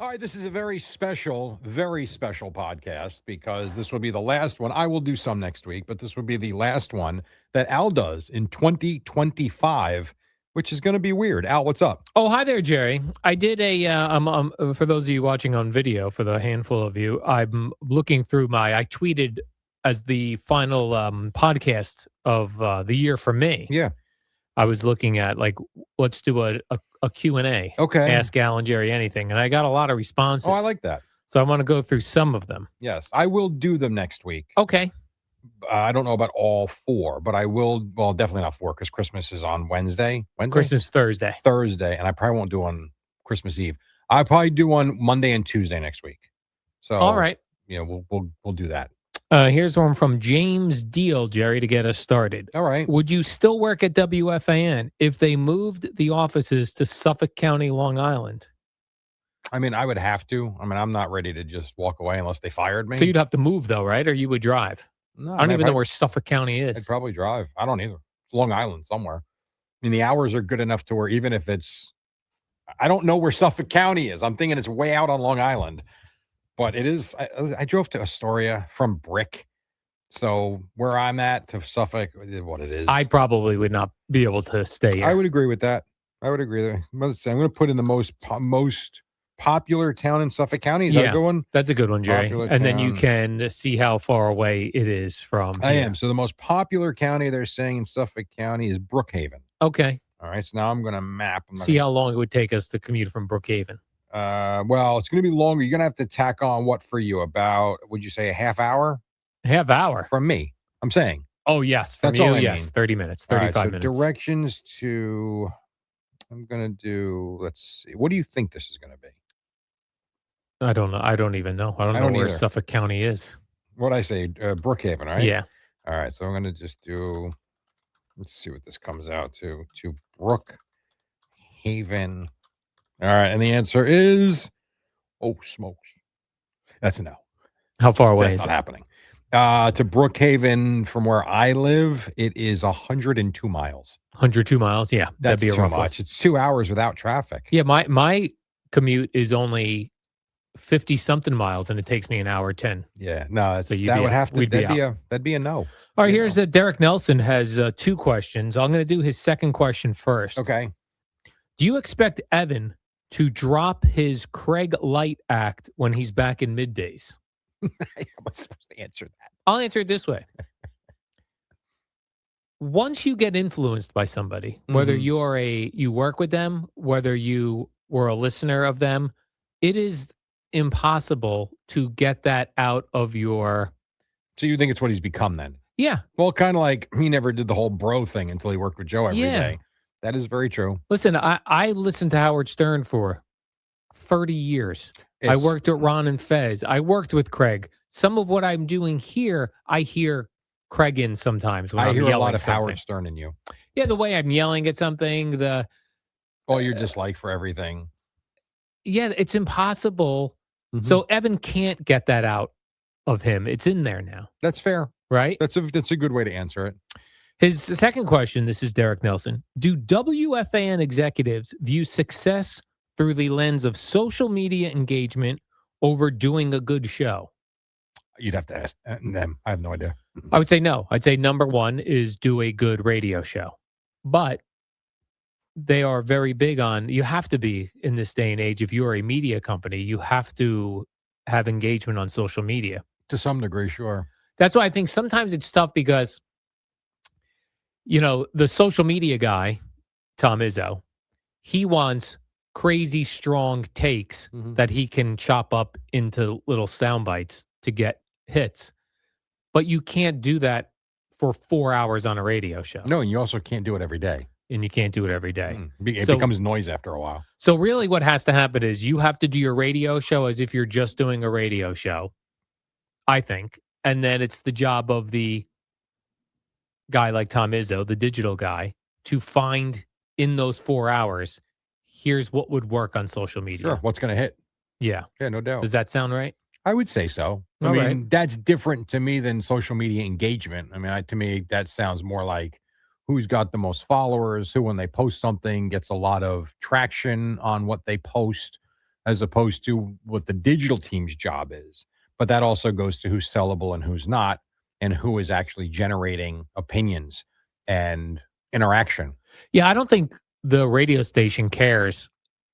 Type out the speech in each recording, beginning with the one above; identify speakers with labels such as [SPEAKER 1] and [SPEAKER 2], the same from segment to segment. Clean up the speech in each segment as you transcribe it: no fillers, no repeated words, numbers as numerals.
[SPEAKER 1] All right, this is a very special podcast because this will be the last one. I will do some next week, but this will be the last one that Al does in 2025, which is going to be weird. Al, what's up?
[SPEAKER 2] Oh, hi there, Jerry. I did for those of you watching on video, for the handful of you, I'm looking through I tweeted as the final podcast of the year for me.
[SPEAKER 1] Yeah.
[SPEAKER 2] I was looking at, let's do a Q&A.
[SPEAKER 1] Okay.
[SPEAKER 2] Ask Al and Jerry anything. And I got a lot of responses.
[SPEAKER 1] Oh, I like that.
[SPEAKER 2] So I want to go through some of them.
[SPEAKER 1] Yes, I will do them next week.
[SPEAKER 2] Okay.
[SPEAKER 1] I don't know about all four, but I will. Well, definitely not four because Christmas is on Wednesday.
[SPEAKER 2] Christmas Thursday.
[SPEAKER 1] And I probably won't do on Christmas Eve. I'll probably do on Monday and Tuesday next week. So,
[SPEAKER 2] all right,
[SPEAKER 1] we'll do that.
[SPEAKER 2] Here's one from James Deal, Jerry, to get us started.
[SPEAKER 1] All right.
[SPEAKER 2] Would you still work at WFAN if they moved the offices to Suffolk County, Long Island?
[SPEAKER 1] I mean, I would have to. I mean, I'm not ready to just walk away unless they fired me.
[SPEAKER 2] So you'd have to move, though, right? Or you would drive?
[SPEAKER 1] No,
[SPEAKER 2] I don't even know where Suffolk County is.
[SPEAKER 1] I'd probably drive. I don't either. It's Long Island somewhere. I mean, the hours are good enough to where even if I don't know where Suffolk County is. I'm thinking it's way out on Long Island. But it is. I drove to Astoria from Brick. So where I'm at to Suffolk, what it is.
[SPEAKER 2] I probably would not be able to stay here.
[SPEAKER 1] I would agree with that. I'm going to put in the most popular town in Suffolk County. Is that a good one?
[SPEAKER 2] That's a good one, Jerry. And then you can see how far away it is from here.
[SPEAKER 1] I am. So the most popular county they're saying in Suffolk County is Brookhaven.
[SPEAKER 2] Okay.
[SPEAKER 1] All right. So now I'm going to map.
[SPEAKER 2] See how long it would take us to commute from Brookhaven.
[SPEAKER 1] Well, it's going to be longer. You're going to have to tack on what for you? About, would you say a half hour?
[SPEAKER 2] Half hour?
[SPEAKER 1] From me. I'm saying.
[SPEAKER 2] Oh, yes. From
[SPEAKER 1] That's
[SPEAKER 2] you,
[SPEAKER 1] all I
[SPEAKER 2] yes.
[SPEAKER 1] mean.
[SPEAKER 2] 30 minutes, 35 minutes.
[SPEAKER 1] Directions to, I'm going to do, let's see. What do you think this is going to be?
[SPEAKER 2] I don't know. I don't even know. I don't know where Suffolk County is.
[SPEAKER 1] What'd I say? Brookhaven, right?
[SPEAKER 2] Yeah.
[SPEAKER 1] All right. So I'm going to just do, let's see what this comes out to Brookhaven. All right. And the answer is, oh, smokes. That's a no.
[SPEAKER 2] How far away is
[SPEAKER 1] it?
[SPEAKER 2] Not
[SPEAKER 1] happening. To Brookhaven from where I live, it is 102 miles.
[SPEAKER 2] 102 miles? Yeah.
[SPEAKER 1] That's
[SPEAKER 2] that'd be
[SPEAKER 1] too much. It's 2 hours without traffic.
[SPEAKER 2] Yeah. My commute is only 50-something miles, and it takes me an hour 10.
[SPEAKER 1] Yeah. No,
[SPEAKER 2] so
[SPEAKER 1] that'd be a no.
[SPEAKER 2] All right. Here's Derek Nelson has two questions. I'm going to do his second question first.
[SPEAKER 1] Okay.
[SPEAKER 2] Do you expect Evan to drop his Craig Light act when he's back in middays?
[SPEAKER 1] I'm supposed to answer that.
[SPEAKER 2] I'll answer it this way. Once you get influenced by somebody, whether you work with them, whether you were a listener of them, it is impossible to get that out of your.
[SPEAKER 1] So you think it's what he's become then?
[SPEAKER 2] Yeah.
[SPEAKER 1] Well, kind of like he never did the whole bro thing until he worked with Joe every day. That is very true.
[SPEAKER 2] Listen, I listened to Howard Stern for 30 years. I worked at Ron and Fez. I worked with Craig. Some of what I'm doing here, I hear Craig in sometimes when I'm
[SPEAKER 1] hear
[SPEAKER 2] yelling
[SPEAKER 1] a lot of
[SPEAKER 2] something.
[SPEAKER 1] Howard Stern in you.
[SPEAKER 2] Yeah, the way I'm yelling at something,
[SPEAKER 1] your dislike for everything.
[SPEAKER 2] Yeah, it's impossible. So Evan can't get that out of him. It's in there now.
[SPEAKER 1] That's fair.
[SPEAKER 2] Right?
[SPEAKER 1] That's a good way to answer it.
[SPEAKER 2] His second question, this is Derek Nelson. Do WFAN executives view success through the lens of social media engagement over doing a good show?
[SPEAKER 1] You'd have to ask them. I have no idea.
[SPEAKER 2] I would say no. I'd say number one is do a good radio show. But they are very big on, you have to be in this day and age, if you're a media company, you have to have engagement on social media.
[SPEAKER 1] To some degree, sure.
[SPEAKER 2] That's why I think sometimes it's tough because, the social media guy, Tom Izzo, he wants crazy strong takes that he can chop up into little sound bites to get hits. But you can't do that for 4 hours on a radio show.
[SPEAKER 1] No, and you also can't do it every day.
[SPEAKER 2] And you can't do it every day.
[SPEAKER 1] It becomes noise after a while.
[SPEAKER 2] So really what has to happen is you have to do your radio show as if you're just doing a radio show, I think. And then it's the job of the guy like Tom Izzo, the digital guy, to find in those 4 hours, here's what would work on social media.
[SPEAKER 1] Sure. What's going to hit?
[SPEAKER 2] Yeah.
[SPEAKER 1] Yeah, no doubt.
[SPEAKER 2] Does that sound right?
[SPEAKER 1] I would say so. I mean, that's different to me than social media engagement. I mean, to me, that sounds more like who's got the most followers, who, when they post something, gets a lot of traction on what they post. as opposed to what the digital team's job is. But that also goes to who's sellable and who's not, and who is actually generating opinions and interaction.
[SPEAKER 2] Yeah, I don't think the radio station cares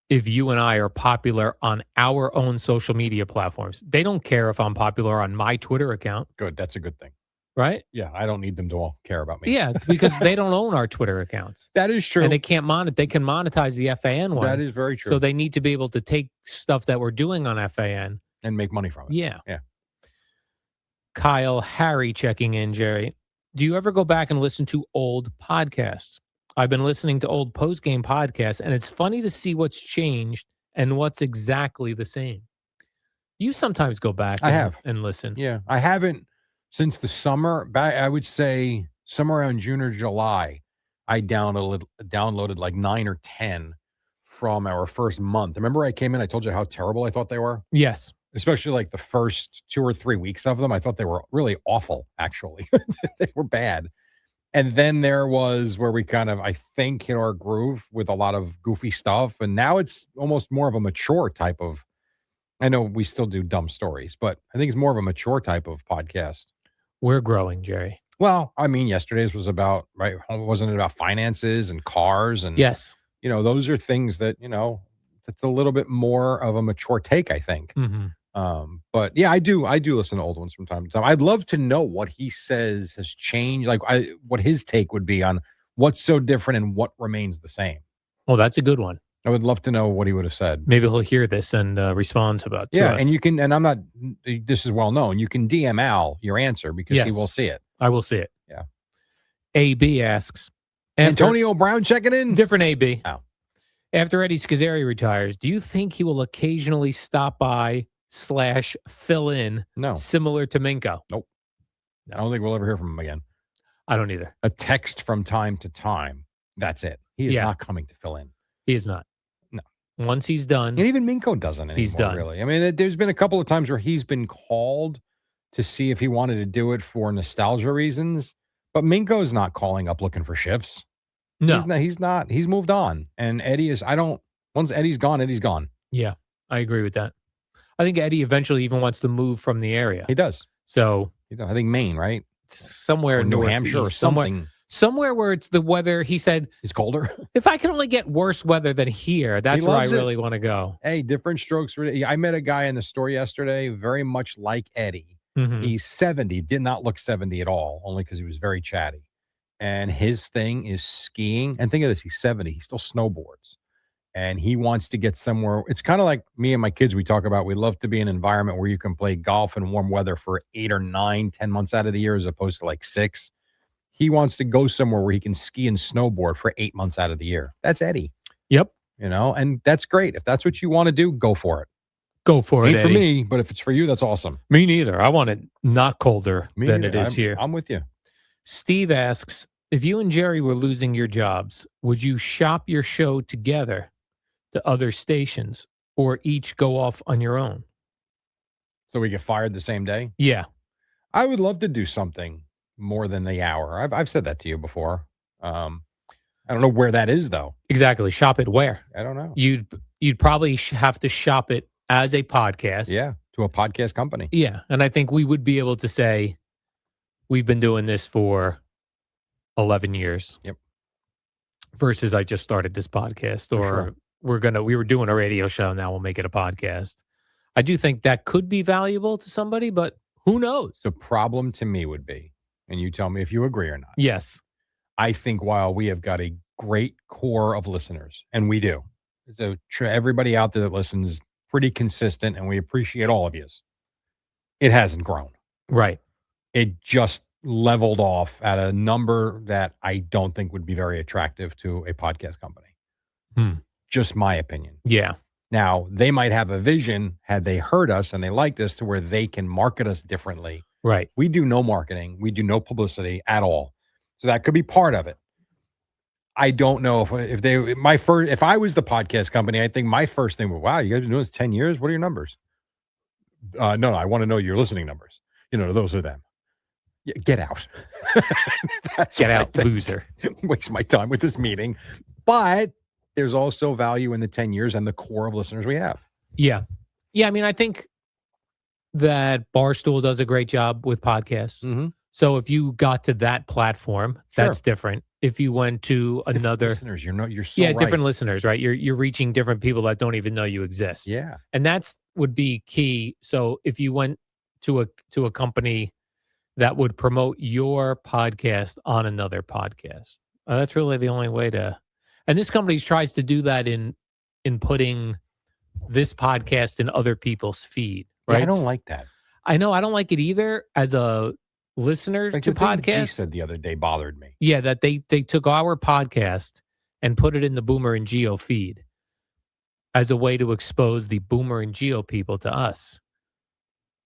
[SPEAKER 2] if you and I are popular on our own social media platforms. They don't care if I'm popular on my Twitter account,
[SPEAKER 1] Good. That's a good thing.
[SPEAKER 2] right?
[SPEAKER 1] Yeah, I don't need them to all care about me.
[SPEAKER 2] Yeah, it's because they don't own our Twitter accounts.
[SPEAKER 1] That is true.
[SPEAKER 2] And they can't they can monetize the FAN one.
[SPEAKER 1] That is very true.
[SPEAKER 2] So they need to be able to take stuff that we're doing on FAN
[SPEAKER 1] and make money from it.
[SPEAKER 2] Yeah.
[SPEAKER 1] Yeah.
[SPEAKER 2] Kyle Harry checking in, Jerry. Do you ever go back and listen to old podcasts? I've been listening to old Postgame podcasts, and it's funny to see what's changed and what's exactly the same. You sometimes go back and listen.
[SPEAKER 1] Yeah. I haven't since the summer. I would say somewhere around June or July, I downloaded like 9 or 10 from our first month. Remember I came in, I told you how terrible I thought they were?
[SPEAKER 2] Yes.
[SPEAKER 1] Especially like the first 2 or 3 weeks of them. I thought they were really awful, actually. They were bad. And then there was where we kind of, I think, hit our groove with a lot of goofy stuff. And now it's almost more of a mature type of, I know we still do dumb stories, but I think it's more of a mature type of podcast.
[SPEAKER 2] We're growing, Jerry.
[SPEAKER 1] Well, I mean, yesterday's was about, right? Wasn't it about finances and cars? And,
[SPEAKER 2] yes,
[SPEAKER 1] those are things that, it's a little bit more of a mature take, I think.
[SPEAKER 2] Mm-hmm.
[SPEAKER 1] But yeah, I do listen to old ones from time to time. I'd love to know what he says has changed, like what his take would be on what's so different and what remains the same.
[SPEAKER 2] Well, that's a good one.
[SPEAKER 1] I would love to know what he would have said.
[SPEAKER 2] Maybe he'll hear this and respond to
[SPEAKER 1] Yeah,
[SPEAKER 2] us.
[SPEAKER 1] and you can, and I'm not, this is well known, you can DM Al your answer because he will see it.
[SPEAKER 2] I will see it.
[SPEAKER 1] Yeah.
[SPEAKER 2] AB asks,
[SPEAKER 1] Antonio Brown checking in?
[SPEAKER 2] Different AB.
[SPEAKER 1] Oh. After
[SPEAKER 2] Eddie Scazzeri retires, do you think he will occasionally stop by / fill in?
[SPEAKER 1] No.
[SPEAKER 2] Similar to Minko?
[SPEAKER 1] Nope. I don't think we'll ever hear from him again.
[SPEAKER 2] I don't either.
[SPEAKER 1] A text from time to time. That's it. He is not coming to fill in.
[SPEAKER 2] He is not.
[SPEAKER 1] No.
[SPEAKER 2] Once he's done.
[SPEAKER 1] And even Minko doesn't anymore,
[SPEAKER 2] he's done.
[SPEAKER 1] Really. I mean, there's been a couple of times where he's been called to see if he wanted to do it for nostalgia reasons, but Minko's not calling up looking for shifts.
[SPEAKER 2] No.
[SPEAKER 1] He's not. He's moved on. And Eddie is, once Eddie's gone, Eddie's gone.
[SPEAKER 2] Yeah, I agree with that. I think Eddie eventually even wants to move from the area.
[SPEAKER 1] He does.
[SPEAKER 2] So
[SPEAKER 1] I think Maine, right?
[SPEAKER 2] Somewhere
[SPEAKER 1] in New Hampshire or something.
[SPEAKER 2] Somewhere where it's the weather. He said
[SPEAKER 1] it's colder.
[SPEAKER 2] If I can only get worse weather than here, that's where I really want to go.
[SPEAKER 1] Hey, different strokes. I met a guy in the store yesterday, very much like Eddie.
[SPEAKER 2] Mm-hmm.
[SPEAKER 1] He's 70, did not look 70 at all, only because he was very chatty. And his thing is skiing. And think of this, he's 70. He still snowboards. And he wants to get somewhere. It's kind of like me and my kids, we talk about, we love to be in an environment where you can play golf in warm weather for 8 or 9, 10 months out of the year, as opposed to like 6. He wants to go somewhere where he can ski and snowboard for 8 months out of the year. That's Eddie.
[SPEAKER 2] Yep.
[SPEAKER 1] And that's great. If that's what you want to do, go for it.
[SPEAKER 2] Go for it,
[SPEAKER 1] Ain't
[SPEAKER 2] Eddie.
[SPEAKER 1] for me, but if it's for you, that's awesome.
[SPEAKER 2] Me neither. I want it not colder than it is here.
[SPEAKER 1] I'm with you.
[SPEAKER 2] Steve asks, if you and Jerry were losing your jobs, would you shop your show together to other stations or each go off on your own?
[SPEAKER 1] So we get fired the same day?
[SPEAKER 2] Yeah.
[SPEAKER 1] I would love to do something more than the hour. I've said that to you before. I don't know where that is, though.
[SPEAKER 2] Exactly. Shop it where?
[SPEAKER 1] I don't know.
[SPEAKER 2] You'd probably have to shop it as a podcast.
[SPEAKER 1] Yeah, to a podcast company.
[SPEAKER 2] Yeah, and I think we would be able to say we've been doing this for 11 years.
[SPEAKER 1] Yep.
[SPEAKER 2] Versus I just started this podcast, or we were doing a radio show, now we'll make it a podcast. I do think that could be valuable to somebody, but who knows?
[SPEAKER 1] The problem to me would be, and you tell me if you agree or not.
[SPEAKER 2] Yes.
[SPEAKER 1] I think while we have got a great core of listeners, and we do, so everybody out there that listens pretty consistent, and we appreciate all of you. It hasn't grown.
[SPEAKER 2] Right.
[SPEAKER 1] It just leveled off at a number that I don't think would be very attractive to a podcast company. Just my opinion.
[SPEAKER 2] Yeah.
[SPEAKER 1] Now, they might have a vision, had they heard us and they liked us, to where they can market us differently.
[SPEAKER 2] Right.
[SPEAKER 1] We do no marketing. We do no publicity at all. So that could be part of it. I don't know if I was the podcast company, I think my first thing was, wow, you guys been doing this 10 years? What are your numbers? No, I want to know your listening numbers. Those are them. Yeah, get out.
[SPEAKER 2] Get out, loser.
[SPEAKER 1] Waste my time with this meeting. But there's also value in the 10 years and the core of listeners we have.
[SPEAKER 2] Yeah. Yeah, I mean, I think that Barstool does a great job with podcasts.
[SPEAKER 1] Mm-hmm.
[SPEAKER 2] So if you got to that platform,
[SPEAKER 1] Sure.
[SPEAKER 2] that's different. If you went to
[SPEAKER 1] Different
[SPEAKER 2] another
[SPEAKER 1] listeners, you're so right.
[SPEAKER 2] different listeners, right? You're reaching different people that don't even know you exist.
[SPEAKER 1] Yeah.
[SPEAKER 2] And that's would be key. So if you went to a company that would promote your podcast on another podcast, that's really the only way to. And this company tries to do that in putting this podcast in other people's feed, right?
[SPEAKER 1] Yeah, I don't like that.
[SPEAKER 2] I know I don't like it either as a listener
[SPEAKER 1] Like
[SPEAKER 2] to
[SPEAKER 1] the thing G
[SPEAKER 2] podcasts.
[SPEAKER 1] said the other day bothered me.
[SPEAKER 2] Yeah, that they took our podcast and put it in the Boomer and Geo feed as a way to expose the Boomer and Geo people to us.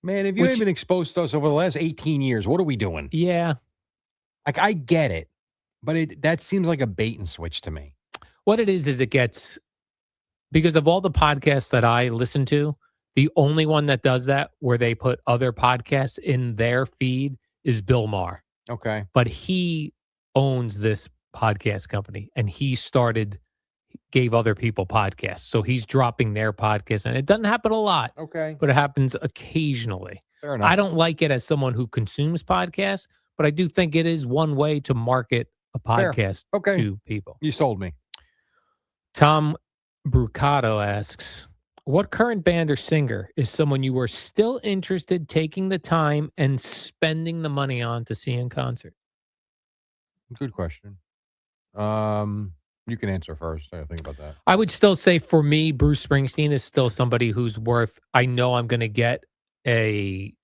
[SPEAKER 1] Man, if you ain't been exposed to us over the last 18 years, what are we doing?
[SPEAKER 2] Yeah.
[SPEAKER 1] Like, I get it, but that seems like a bait and switch to me.
[SPEAKER 2] What it is it gets, because of all the podcasts that I listen to, the only one that does that where they put other podcasts in their feed is Bill Maher.
[SPEAKER 1] Okay.
[SPEAKER 2] But he owns this podcast company and gave other people podcasts. So he's dropping their podcast, and it doesn't happen a lot.
[SPEAKER 1] Okay.
[SPEAKER 2] But it happens occasionally.
[SPEAKER 1] Fair enough.
[SPEAKER 2] I don't like it as someone who consumes podcasts, but I do think it is one way to market a podcast to people.
[SPEAKER 1] You sold me.
[SPEAKER 2] Tom Brucato asks, what current band or singer is someone you are still interested taking the time and spending the money on to see in concert?
[SPEAKER 1] Good question. You can answer first. I gotta think about that.
[SPEAKER 2] I would still say for me, Bruce Springsteen is still somebody who's worth, I know I'm going to get a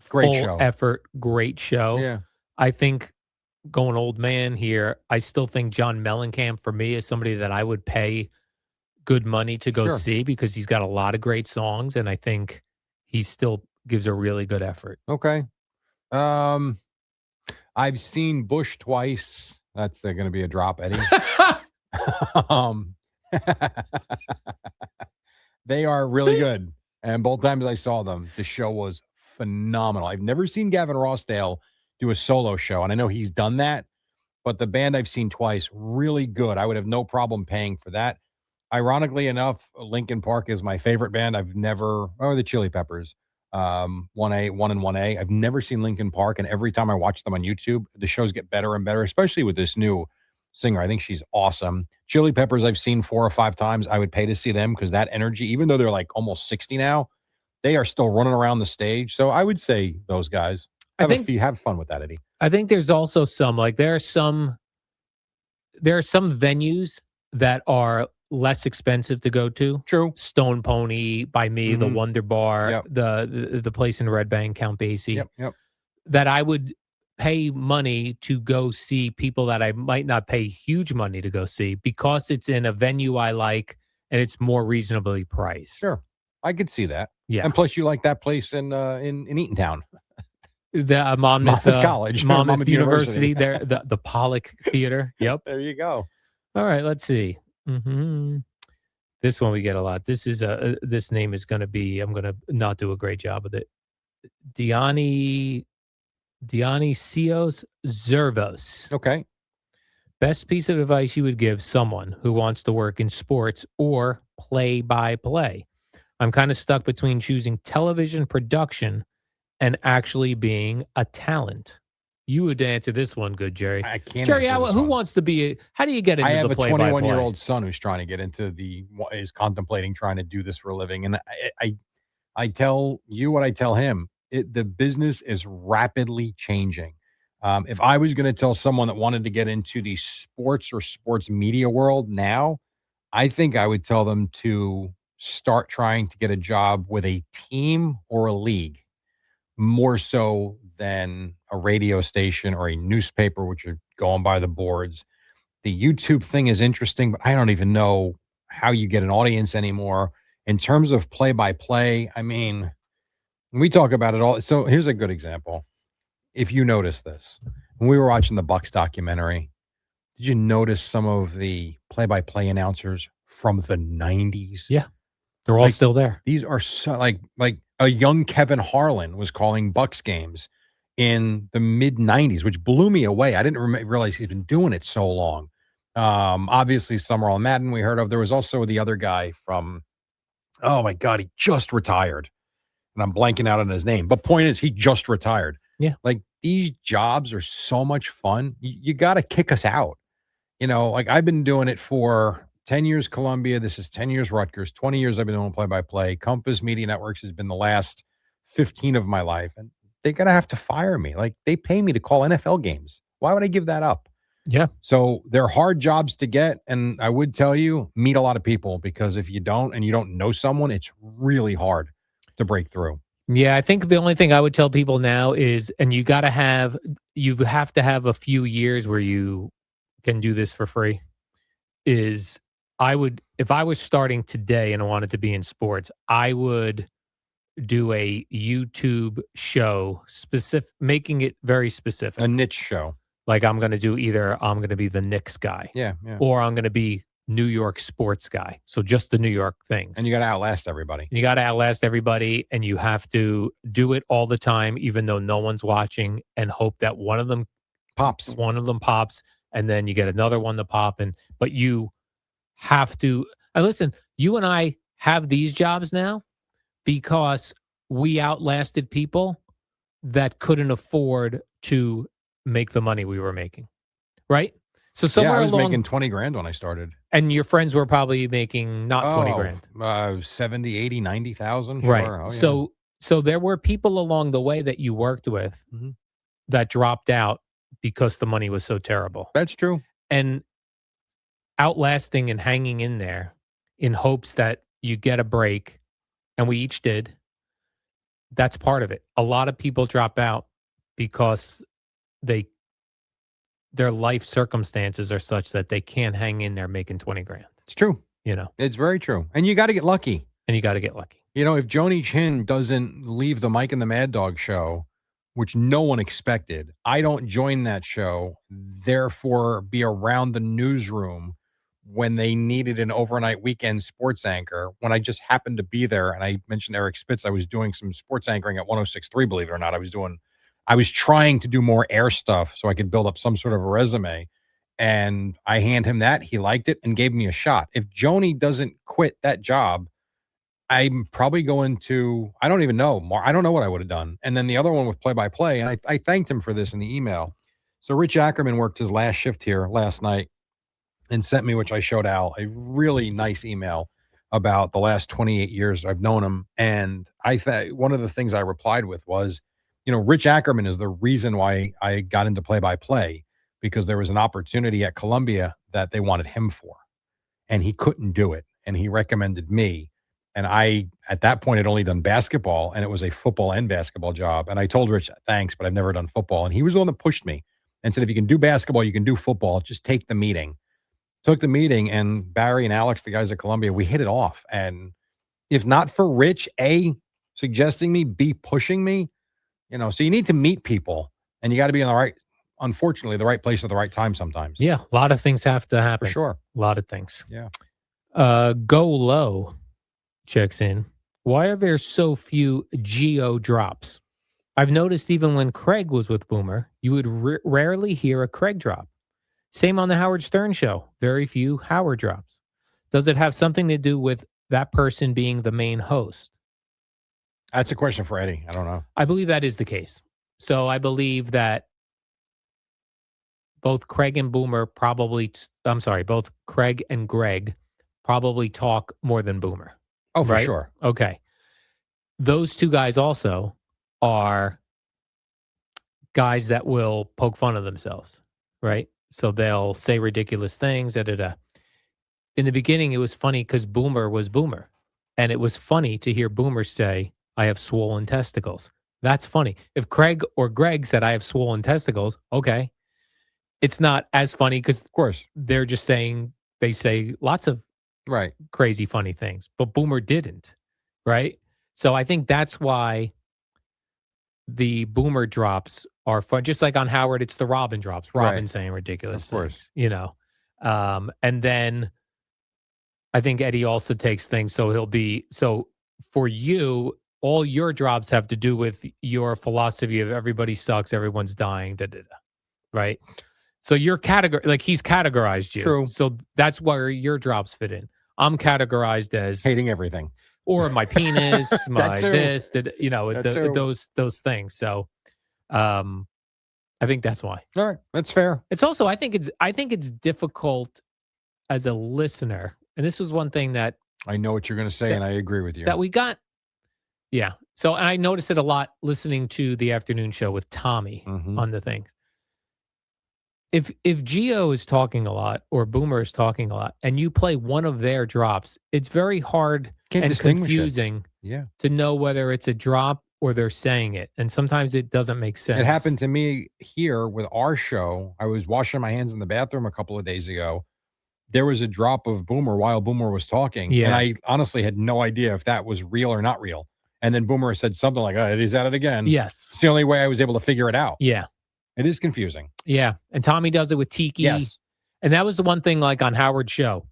[SPEAKER 1] Great
[SPEAKER 2] full
[SPEAKER 1] show.
[SPEAKER 2] effort, great show.
[SPEAKER 1] Yeah.
[SPEAKER 2] I think going old man here, I still think John Mellencamp for me is somebody that I would pay good money to go see because he's got a lot of great songs, and I think he still gives a really good effort.
[SPEAKER 1] Okay. I've seen Bush twice. That's going to be a drop, Eddie. They are really good. And both times I saw them, the show was phenomenal. I've never seen Gavin Rossdale do a solo show, and I know he's done that, but the band I've seen twice, really good. I would have no problem paying for that. Ironically enough, Linkin Park is my favorite band. The Chili Peppers, 1A. I've never seen Linkin Park, and every time I watch them on YouTube, the shows get better and better, especially with this new singer. I think she's awesome. Chili Peppers I've seen 4 or 5 times. I would pay to see them because that energy, even though they're like almost 60 now, they are still running around the stage. So I would say those guys. Have fun with that, Eddie.
[SPEAKER 2] I think there's also there are some venues that are less expensive to go to.
[SPEAKER 1] True.
[SPEAKER 2] Stone Pony by me, the Wonder Bar, the place in Red Bank, Count Basie.
[SPEAKER 1] Yep.
[SPEAKER 2] That I would pay money to go see people that I might not pay huge money to go see because it's in a venue I like and it's more reasonably priced.
[SPEAKER 1] Sure. I could see that.
[SPEAKER 2] Yeah.
[SPEAKER 1] And plus you like that place in Eatontown.
[SPEAKER 2] The Monmouth
[SPEAKER 1] College,
[SPEAKER 2] Monmouth University there, the Pollock Theater. Yep.
[SPEAKER 1] There you go.
[SPEAKER 2] All right, let's see. This one we get a lot. This is this name is going to be, I'm going to not do a great job with it. Dionysios Zervos.
[SPEAKER 1] Okay.
[SPEAKER 2] Best piece of advice you would give someone who wants to work in sports or play-by-play. I'm kind of stuck between choosing television production and actually being a talent. You would answer this one good, Jerry.
[SPEAKER 1] I can't.
[SPEAKER 2] Jerry, who wants to be how do you get into the play-by-play?
[SPEAKER 1] I have a 21-year-old son who's trying to get into is contemplating trying to do this for a living. And I tell you what I tell him. The business is rapidly changing. If I was going to tell someone that wanted to get into the sports or sports media world now, I think I would tell them to start trying to get a job with a team or a league, more so than a radio station or a newspaper, which are going by the boards. The YouTube thing is interesting, but I don't even know how you get an audience anymore. In terms of play-by-play, I mean, we talk about it all. So here's a good example. If you notice this, when we were watching the Bucks documentary, did you notice some of the play-by-play announcers from the 90s?
[SPEAKER 2] Yeah. They're all still there.
[SPEAKER 1] These are so like a young Kevin Harlan was calling Bucks games in the mid 90s, which blew me away. I didn't realize he's been doing it so long. Obviously Summerall Madden we heard of. There was also the other guy from Oh my God, he just retired. And I'm blanking out on his name. But point is, he just retired.
[SPEAKER 2] Yeah.
[SPEAKER 1] Like these jobs are so much fun. You got to kick us out. Like I've been doing it for 10 years Columbia. This is 10 years Rutgers. 20 years I've been doing play by play. Compass Media Networks has been the last 15 of my life. And they're going to have to fire me. Like they pay me to call NFL games. Why would I give that up?
[SPEAKER 2] Yeah.
[SPEAKER 1] So they're hard jobs to get. And I would tell you, meet a lot of people, because if you don't and you don't know someone, it's really hard to break through.
[SPEAKER 2] Yeah, I think the only thing I would tell people now is, and you have to have a few years where you can do this for free, is if I was starting today and I wanted to be in sports, I would do a YouTube show, making it very specific.
[SPEAKER 1] A niche show.
[SPEAKER 2] Like I'm going to be the Knicks guy.
[SPEAKER 1] Yeah.
[SPEAKER 2] Or I'm going to be New York sports guy. So just the New York things.
[SPEAKER 1] And you got to outlast everybody.
[SPEAKER 2] You got to outlast everybody, and you have to do it all the time, even though no one's watching, and hope that one of them pops, and then you get another one to pop. But you have to, and listen, you and I have these jobs now because we outlasted people that couldn't afford to make the money we were making. Right? So somewhere
[SPEAKER 1] I was
[SPEAKER 2] along,
[SPEAKER 1] making 20 grand when I started.
[SPEAKER 2] And your friends were probably making not 20 grand.
[SPEAKER 1] 70, 80, 90,000.
[SPEAKER 2] Right.
[SPEAKER 1] Sure. Oh, yeah.
[SPEAKER 2] So there were people along the way that you worked with that dropped out because the money was so terrible.
[SPEAKER 1] That's true.
[SPEAKER 2] And outlasting and hanging in there in hopes that you get a break, and we each did. That's part of it. A lot of people drop out because their life circumstances are such that they can't hang in there making 20 grand.
[SPEAKER 1] It's true. It's very true. And you got to get lucky.
[SPEAKER 2] If
[SPEAKER 1] Joni Chin doesn't leave the Mike and the Mad Dog show, which no one expected, I don't join that show, therefore be around the newsroom when they needed an overnight weekend sports anchor, when I just happened to be there. And I mentioned Eric Spitz. I was doing some sports anchoring at 106.3, believe it or not. I was trying to do more air stuff so I could build up some sort of a resume, and I hand him that. He liked it and gave me a shot. If Joni doesn't quit that job, I'm probably going to, I don't even know. I don't know what I would have done. And then the other one with play-by-play, and I thanked him for this in the email. So Rich Ackerman worked his last shift here last night and sent me, which I showed Al, a really nice email about the last 28 years I've known him. And I thought one of the things I replied with was, Rich Ackerman is the reason why I got into play-by-play, because there was an opportunity at Columbia that they wanted him for, and he couldn't do it. And he recommended me. And I, at that point, had only done basketball, and it was a football and basketball job. And I told Rich, thanks, but I've never done football. And he was the one that pushed me and said, if you can do basketball, you can do football. Just take the meeting. Took the meeting, and Barry and Alex, the guys at Columbia, we hit it off. And if not for Rich, A, suggesting me, B, pushing me, so you need to meet people, and you got to be in the right place at the right time sometimes.
[SPEAKER 2] Yeah, a lot of things have to happen.
[SPEAKER 1] For sure.
[SPEAKER 2] A lot of things.
[SPEAKER 1] Yeah.
[SPEAKER 2] Go Low checks in. Why are there so few Geo drops? I've noticed even when Craig was with Boomer, you would rarely hear a Craig drop. Same on the Howard Stern show. Very few Howard drops. Does it have something to do with that person being the main host?
[SPEAKER 1] That's a question for Eddie. I don't know.
[SPEAKER 2] I believe that is the case. So I believe that both Craig and Boomer both Craig and Greg probably talk more than Boomer.
[SPEAKER 1] Oh, for
[SPEAKER 2] right?
[SPEAKER 1] sure.
[SPEAKER 2] Okay. Those two guys also are guys that will poke fun of themselves, right? So they'll say ridiculous things. In the beginning, it was funny because Boomer was Boomer. And it was funny to hear Boomer say, I have swollen testicles. That's funny. If Craig or Greg said, I have swollen testicles, okay. It's not as funny because, of course, they're just saying, they say lots of crazy, funny things. But Boomer didn't, right? So I think that's why the Boomer drops are fun. Just like on Howard, it's the Robin drops. Robin saying ridiculous things, and then I think Eddie also takes things. So for you, all your drops have to do with your philosophy of everybody sucks, everyone's dying, right? So you're he's categorized you.
[SPEAKER 1] True.
[SPEAKER 2] So that's where your drops fit in. I'm categorized as
[SPEAKER 1] hating everything.
[SPEAKER 2] or my penis, my
[SPEAKER 1] too.
[SPEAKER 2] this,
[SPEAKER 1] That too.
[SPEAKER 2] those things. So, I think that's why.
[SPEAKER 1] All right, that's fair.
[SPEAKER 2] It's also I think it's difficult as a listener, and this was one thing that
[SPEAKER 1] I know what you're going to say, and I agree with you.
[SPEAKER 2] we got. Yeah. So I noticed it a lot listening to the afternoon show with Tommy on the things. If Gio is talking a lot or Boomer is talking a lot, and you play one of their drops, it's very hard and confusing to know whether it's a drop or they're saying it. And sometimes it doesn't make sense.
[SPEAKER 1] It happened to me here with our show. I was washing my hands in the bathroom a couple of days ago. There was a drop of Boomer while Boomer was talking.
[SPEAKER 2] Yeah.
[SPEAKER 1] And I honestly had no idea if that was real or not real. And then Boomer said something like, oh, he's at it again.
[SPEAKER 2] Yes.
[SPEAKER 1] It's the only way I was able to figure it out.
[SPEAKER 2] Yeah.
[SPEAKER 1] It is confusing.
[SPEAKER 2] Yeah. And Tommy does it with Tiki.
[SPEAKER 1] Yes.
[SPEAKER 2] And that was the one thing like on Howard's show.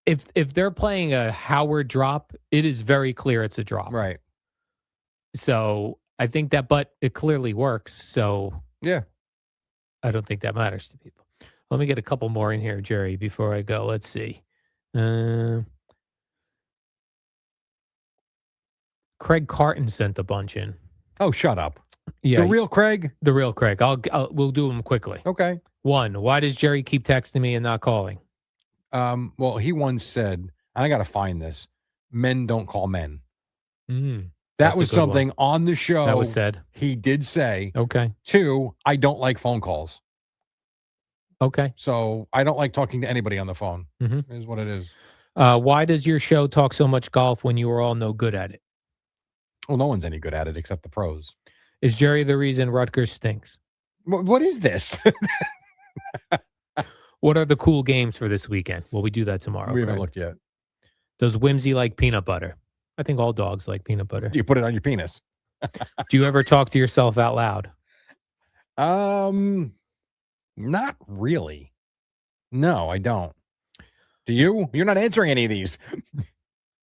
[SPEAKER 2] If they're playing a Howard drop, it is very clear it's a drop.
[SPEAKER 1] Right.
[SPEAKER 2] So I think that, but it clearly works. So
[SPEAKER 1] yeah,
[SPEAKER 2] I don't think that matters to people. Let me get a couple more in here, Jerry, before I go. Let's see. Craig Carton sent a bunch in.
[SPEAKER 1] Oh, shut up.
[SPEAKER 2] Yeah.
[SPEAKER 1] The real Craig?
[SPEAKER 2] The real Craig. We'll do them quickly.
[SPEAKER 1] Okay.
[SPEAKER 2] 1, why does Jerry keep texting me and not calling?
[SPEAKER 1] Well, he once said, and I got to find this, men don't call men. That was something on the show.
[SPEAKER 2] That was said.
[SPEAKER 1] He did say.
[SPEAKER 2] Okay.
[SPEAKER 1] 2, I don't like phone calls.
[SPEAKER 2] Okay.
[SPEAKER 1] So I don't like talking to anybody on the phone. Is what it is.
[SPEAKER 2] Why does your show talk so much golf when you are all no good at it?
[SPEAKER 1] Well, no one's any good at it except the pros.
[SPEAKER 2] Is Jerry the reason Rutgers stinks?
[SPEAKER 1] What is this?
[SPEAKER 2] What are the cool games for this weekend? Well, we do that tomorrow.
[SPEAKER 1] We haven't looked yet.
[SPEAKER 2] Does Whimsy like peanut butter? I think all dogs like peanut butter.
[SPEAKER 1] Do you put it on your penis?
[SPEAKER 2] Do you ever talk to yourself out loud?
[SPEAKER 1] Not really. No, I don't. Do you? You're not answering any of these.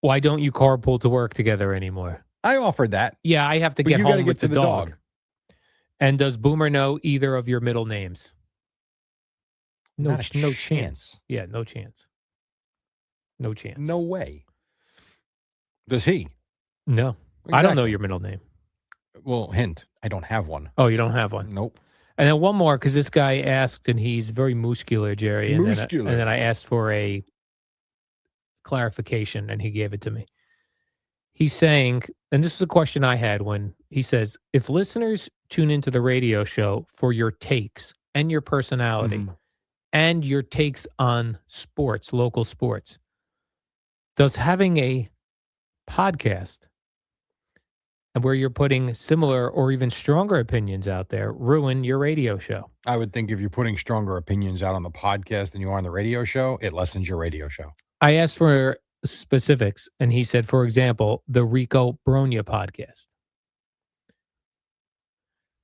[SPEAKER 2] Why don't you carpool to work together anymore?
[SPEAKER 1] I offered that.
[SPEAKER 2] Yeah, I have to
[SPEAKER 1] But
[SPEAKER 2] get
[SPEAKER 1] you
[SPEAKER 2] home
[SPEAKER 1] gotta
[SPEAKER 2] with
[SPEAKER 1] get to
[SPEAKER 2] the dog. And does Boomer know either of your middle names? No chance. Yeah, no chance. No chance.
[SPEAKER 1] No way. Does he?
[SPEAKER 2] No.
[SPEAKER 1] Exactly.
[SPEAKER 2] I don't know your middle name.
[SPEAKER 1] Well, hint, I don't have one.
[SPEAKER 2] Oh, you don't have one?
[SPEAKER 1] Nope.
[SPEAKER 2] And then one more, because this guy asked, and he's very muscular, Jerry. And then I asked for a clarification, and he gave it to me. He's saying, and this is a question I had when he says, if listeners tune into the radio show for your takes and your personality and your takes on sports, local sports, does having a podcast and where you're putting similar or even stronger opinions out there ruin your radio show?
[SPEAKER 1] I would think if you're putting stronger opinions out on the podcast than you are on the radio show, it lessens your radio show.
[SPEAKER 2] I asked for specifics, and he said, for example, the Rico Bronya podcast.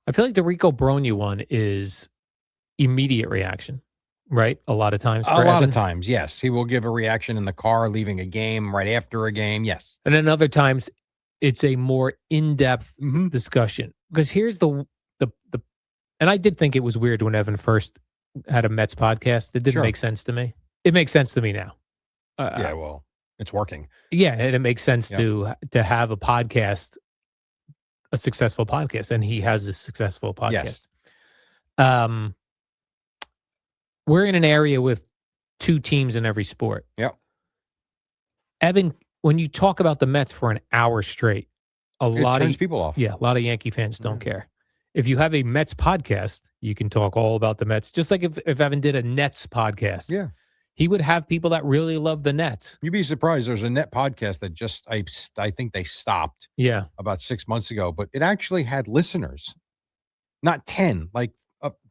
[SPEAKER 2] I feel like the Rico Bronya one is immediate reaction, right? A lot of times.
[SPEAKER 1] A lot of times, yes. He will give a reaction in the car, leaving a game, right after a game, yes.
[SPEAKER 2] And then other times, it's a more in-depth discussion. Because here's the and I did think it was weird when Evan first had a Mets podcast. It didn't make sense to me. It makes sense to me now.
[SPEAKER 1] Yeah, well, it's working.
[SPEAKER 2] Yeah, and it makes sense to have a podcast, a successful podcast, and he has a successful podcast. Yes. We're in an area with 2 teams in every sport.
[SPEAKER 1] Yep.
[SPEAKER 2] Evan, when you talk about the Mets for an hour straight, a lot
[SPEAKER 1] turns people off.
[SPEAKER 2] Yeah, a lot of Yankee fans don't care. If you have a Mets podcast, you can talk all about the Mets. Just like if Evan did a Nets podcast.
[SPEAKER 1] Yeah.
[SPEAKER 2] He would have people that really love the Nets.
[SPEAKER 1] You'd be surprised. There's a net podcast that just, I think they stopped about 6 months ago, but it actually had listeners. Not 10, like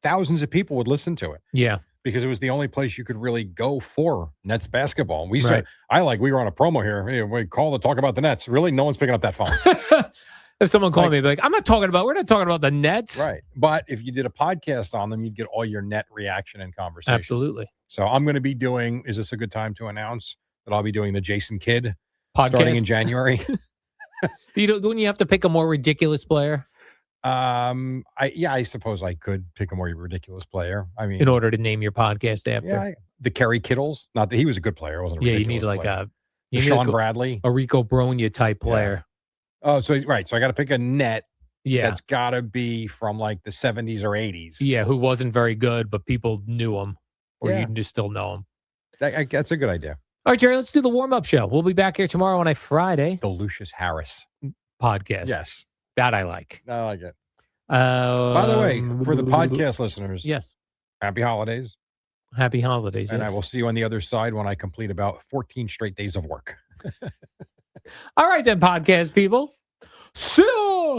[SPEAKER 1] thousands of people would listen to it.
[SPEAKER 2] Yeah.
[SPEAKER 1] Because it was the only place you could really go for Nets basketball. And we said, we were on a promo here. Hey, we call to talk about the Nets. Really? No one's picking up that phone.
[SPEAKER 2] If someone called me, we're not talking about the Nets.
[SPEAKER 1] Right. But if you did a podcast on them, you'd get all your net reaction and conversation.
[SPEAKER 2] Absolutely.
[SPEAKER 1] So I'm going to be doing, is this a good time to announce that I'll be doing the Jason Kidd
[SPEAKER 2] podcast
[SPEAKER 1] starting in January?
[SPEAKER 2] Wouldn't you have to pick a more ridiculous player?
[SPEAKER 1] I suppose I could pick a more ridiculous player. I mean,
[SPEAKER 2] in order to name your podcast after.
[SPEAKER 1] Yeah, the Kerry Kittles. Not that he was a good player. Wasn't a
[SPEAKER 2] you need like
[SPEAKER 1] player.
[SPEAKER 2] You need
[SPEAKER 1] Sean
[SPEAKER 2] like
[SPEAKER 1] Bradley.
[SPEAKER 2] a Rico Bronya type
[SPEAKER 1] Yeah.
[SPEAKER 2] player.
[SPEAKER 1] Oh, so right. So I got to pick a net
[SPEAKER 2] Yeah.
[SPEAKER 1] that's got to be from like the 70s or 80s.
[SPEAKER 2] Yeah, who wasn't very good, but people knew him, or
[SPEAKER 1] Yeah.
[SPEAKER 2] you still know him.
[SPEAKER 1] That's a good idea.
[SPEAKER 2] All right, Jerry, let's do the warm-up show. We'll be back here tomorrow on a Friday
[SPEAKER 1] The Lucius Harris
[SPEAKER 2] podcast.
[SPEAKER 1] Yes.
[SPEAKER 2] That I like.
[SPEAKER 1] I like it. By the way, for the podcast listeners,
[SPEAKER 2] yes,
[SPEAKER 1] happy holidays.
[SPEAKER 2] happy holidays.
[SPEAKER 1] And
[SPEAKER 2] yes.
[SPEAKER 1] I will see you on the other side when I complete about 14 straight days of work.
[SPEAKER 2] All right, then, podcast people. See you.